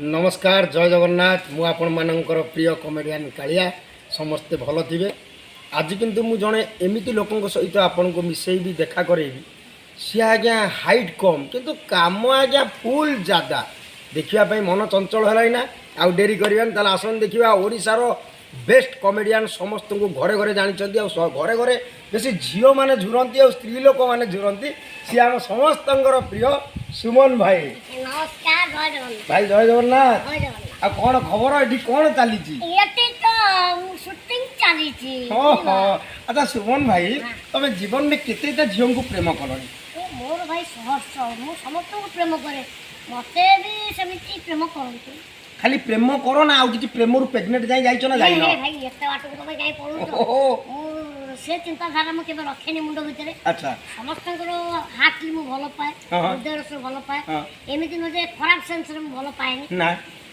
नमस्कार जय जगन्नाथ मु आपण मानकर प्रिय कमेडियन कालिया समस्ते भल थे। आज किंतु मु जड़े एमती लोकों सहित आपन को मिसई भी देखा करेबी सी आज्ञा हाइट कम किंतु काम आज्ञा फुल ज्यादा देखापी मन चंचल है ना आउ डेरी करें आसन देखा ओडिशार बेस्ट कमेडियन समस्त को घरे घरे जानते घरे घरे बेसी झील मैंने झुरंती और स्त्री लोक मैंने झुरंती सी आम समस्त प्रिय सुमन भाई। नमस्कार भाई जय जगन्नाथ। आ कौन खबर ये कौन चली अच्छा सुमन भाई तुम जीवन में केते झील को प्रेम कल मोर भाई सहर्ष मु समस्त को प्रेम करे मते भी सेमिति प्रेम करंतु खाली प्रेम करो ना आउ किछि प्रेम रु प्रेग्नेंट जाई जाइछो ना जाइनो भाई एते बात को तमे जाई पळु से चिंता धारा म केबे रखेनी मुंड भितरे। अच्छा समस्त हार्ट मु भलो पाए हृदय से भलो पाए एमिति न जे खराब सेंस रे मु भलो पाएनी ना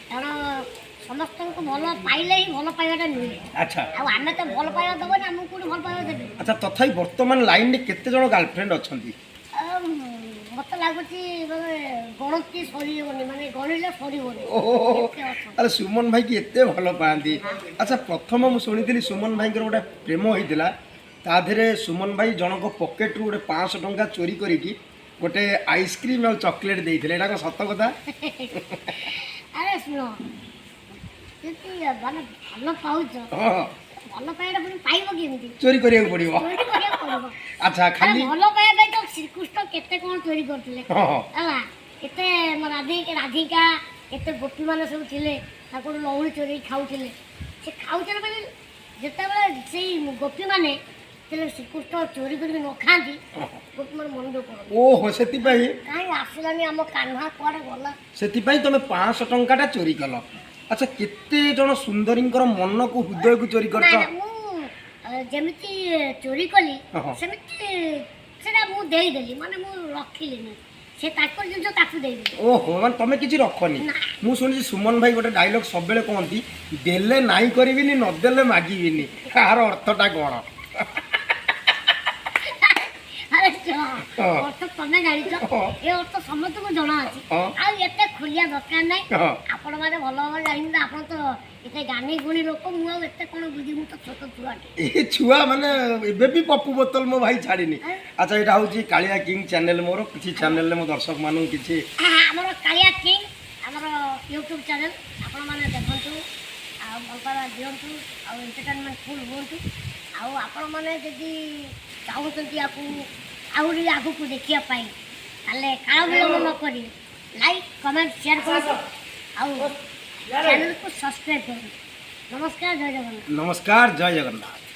कारण समस्त को भलो पाइले ही भलो पाइबाटा नुई। अच्छा आ आमे तो भलो पाइबा दबो ना मु कोडी भलो पाइबा देबे। अच्छा तथापि वर्तमान लाइन रे केते जण गर्लफ्रेंड अछंती मत लागुची गणती सरी माने गणिले सरी अरे सुमन भाई की एते भल पाती। अच्छा प्रथम मु सुनी सुमन भाई गोटे प्रेम होता ता देहरे सुमन भाई जनक पकेट रू गोटे 500 टंका चोरी करिकी गोटे आइसक्रीम और चॉकलेट देइथिले एटा को सत कथा। अरे सुनो केती माने भल पाउछ भल पाइडा पुनी पाइबो केमिति चोरी करिया पड़िबो। अच्छा खाली भल पाइबा तो श्रीकृष्ण केते कोन चोरी करथिले हला केते राधिका केते गोपी माने सब थिले ताको लौड़ी चोरी खाउथिले से खाउथिले माने जेता बेला सेई गोपी माने तेरे श्रीकृष्ण चोरी करी न खांती गोपी माने मन दुख ओहो सेति पई काई आसिलानी हम कान्हा कोडे गला सेति पई तमे 500 टंकाटा चोरी कलो। अच्छा केते जण सुंदरींकर मन को हृदय को चोरी करछो जेमिति चोरी कली सेमिति सेटा मु देई देली माने मु रखिली नै से ताकर जिंस ताकू देई देली। ओहो माने तमे किछि रखनी मु सुनि सुमन भाई गोटे डायलॉग सब बेले कहंती देले नाही करबिनी न देले मागिबिनी कार अर्थटा कोन अरे अर्थ तमे जानिछो ए अर्थ समस्त को जणा अछि आ एते खुलिया दरकार नै आपण माने भलो भलो जानि आपण तो एते गानी गुणी लोक मु एते कोन बुझी मु तो छोट छुआटे ए छुआ माने एबे भी पप्पू बोतल मो भाई छाड़ीनी। अच्छा एटा होची कालिया किंग चैनल मोर किछि चैनल ले मो दर्शक मानु किछि हमर कालिया किंग हमर YouTube चैनल आपण माने देखंतु आ भलपारा दियंतु आ एंटरटेनमेंट फुल होंतु आ आपण माने जदी चाहूचंती आपु आउरी आगु को देखिया पाई ताले काळ विलंब न करी लाइक कमेंट शेयर करो आ चैनल को सब्सक्राइब करो। नमस्कार जय जगन्नाथ। नमस्कार जय जगन्नाथ।